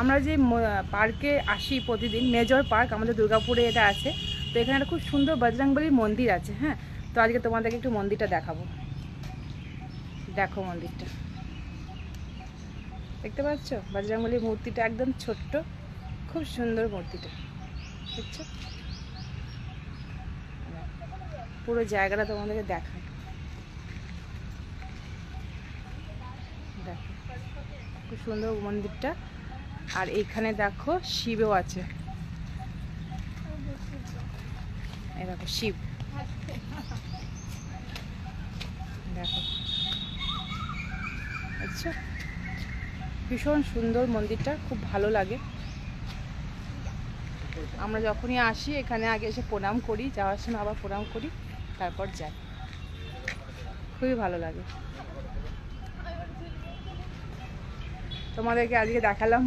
আমরা যে পার্কে আসি প্রতিদিন, মেজর পার্ক আমাদের দুর্গাপুরে এটা আছে, তো এখানে একটা খুব সুন্দর বজরংবলীর মন্দির আছে। হ্যাঁ, তো আজকে তোমাদেরকে একটু মন্দিরটা দেখাবো। দেখো মন্দিরটা, দেখতে পাচ্ছ বজরংবলীর মূর্তিটা একদম ছোট্ট, খুব সুন্দর মূর্তিটা, দেখছো? পুরো জায়গাটা তোমাদেরকে দেখায়, দেখো খুব সুন্দর মন্দিরটা। আর এইখানে দেখো শিবও আছে, এই দেখো শিব, দেখো, আচ্ছা ভীষণ সুন্দর মন্দিরটা, খুব ভালো লাগে। আমরা যখনই আসি এখানে আগে এসে প্রণাম করি, যাওয়ার সময় আবার প্রণাম করি, তারপর যাই, খুবই ভালো লাগে। তোমাদেরকে আজকে দেখালাম